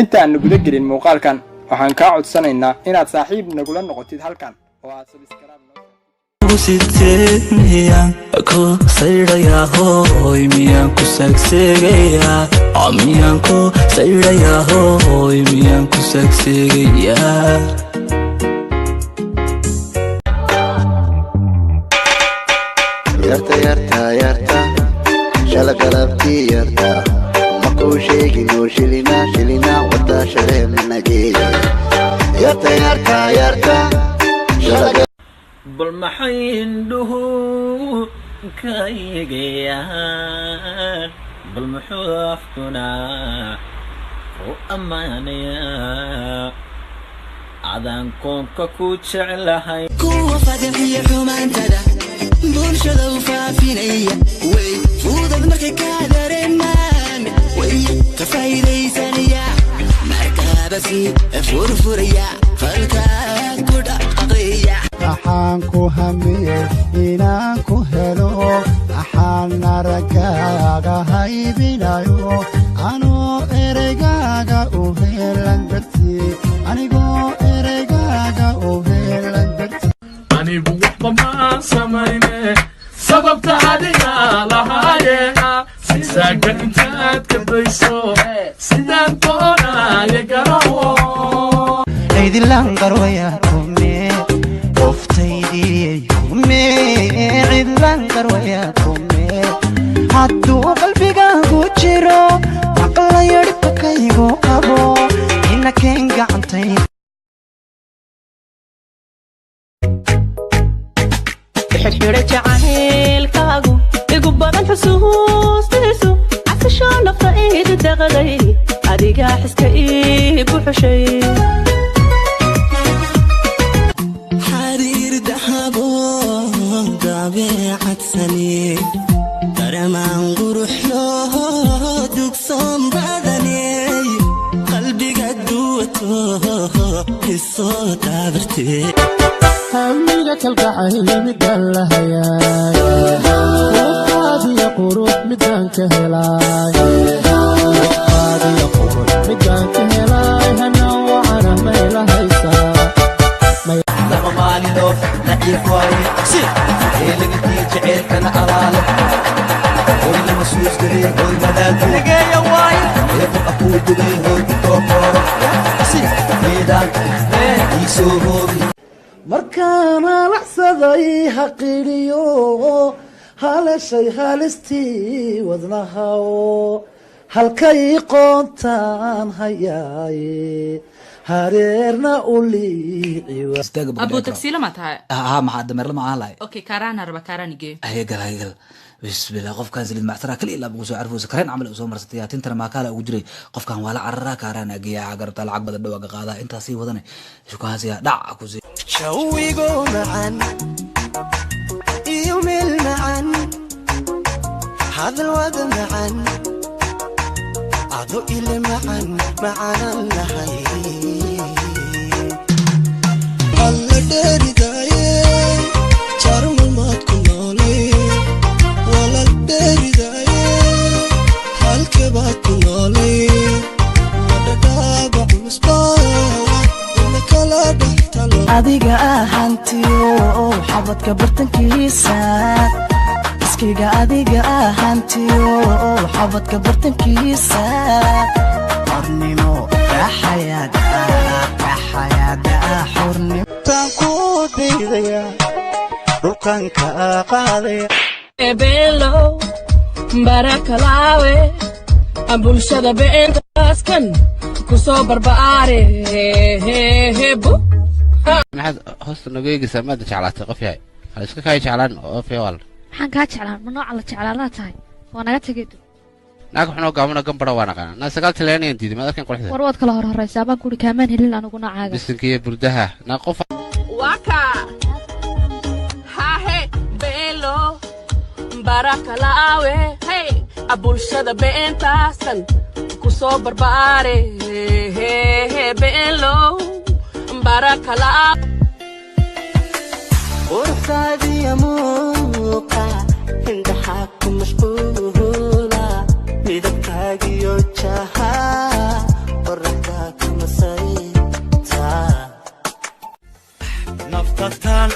inta aan guda gelin muuqaalkan waxaan ka codsanaynaa inaad saaxiib nagula noqotid halkan oo aad subscribe miyaan ku sayrayaa hooy miyaan ku sagseegayaa miyaan ku sayrayaa hooy miyaan ku sagseegayaa yarta yarta yarta shala galabtii yarta makuu sheegin oo shilina wada shareemnageeya yarta yarta yarta shala bal maxay indhuhu ka eegayaan bal muxuu afkuna u ammaanayaa adaan koonka ku jeclahay kuwa fadxiya xumaantada bulshada u faafinaya way fudud markay ka dareemaan way ka faa'iidaysanaya markaaba si furfuraya falkaad ku dhaqaqaya waxaan ku hamiyey inaan ku helo waxaan aragaaga haybinayo anoo ereygaaga u helan dartii anigoo ereygaaga u helan dartii anigu waxba maan samayne sababta adiga lahaayeena sisaaga intaad ka dayso sidaan doonaaye garawo cidilaan qarwaya kume qoftaydii kume cidilaan qarwaya kume hadduu qalbigaagu jiro aqlayo dhibkaygu qabo ina keen gacantay xirxira jacaylkaagu igu badan xusuustiisu casashaa nafta iida daqday adigaa xiska ii buxushay xariir dahabo dabeecadsani daramaan quruxlo dugsoon badaney qalbiga duwato isoo daabartee hamiga kalgacayl midaan la hayaay qaadiya qurux midaan ka helaay qaadiya qurux midaan ka helaay hana wacana may la haysaa laba maalino naciif waaye si eelagatii jaceylkana alaale hoyna masuus galay hoy madaadu nageeya waaye eefu akuu dugay hoy kutookooro si meedaan iisoo hoobi markaan alaxsaday haqiliyo haleshay halistii wadnahaoo halkay qoontaan hayaaye hareerna u liiciwa abu tagsiila ma tahay maxaa dameerla macaan lahay okay kaaraan raba kaaraan igee hayagal bismillah qofkan silid mactara kali ilaa bugu soo carfuusa kareen camal soo marsatay tintana ma kala ugu jiray qofkan wala carara kaaraan agiya agarta lacag badan dhawaga qaada inta sii wadanay shukaasiya dhac ku sii shawigo macan iyo meel macan hadal wada macan ado ile macan macanan lahay alla dheridaaye jarmalmaad ku noolay walal dheridaaye halkebaad ku noolay wadhadhaaba culusbaa ina kala dhaxtalo adiga ahantiyo xabadka bartankiisa iskiga adiga ahantiyo xabadka bartankiisa qornimo raxayada xornimo taan ku daydaya dhulkan ka qaadaya ebeelo barakalaawe bulshada beentaaskan kusoo barbaare hebo maxaad hoosta nagu eegaysaa maada jeclaatay qof yahay hal iska kaayo jeclaan oo feewal maxaan kaa jeclaan ma nooca la jeclaanaa tahay waa naga tegeedo naag waxnoo gaabana gambara waa naqaana naa sagaal talyaaniyan diiday maad arkan quruxda war waad kala horhoraysaa baan kuri kaamaan helin anigu noocaaga bisinkiiyo burdaha naa qof waka hahe beelo barakalaawe hey bulshada beentaasan kusoo barbaare beelo barakalaawe urfadiya muuqa indhaha ku mashquula midabkaagiyo jaha qorraxda naftatan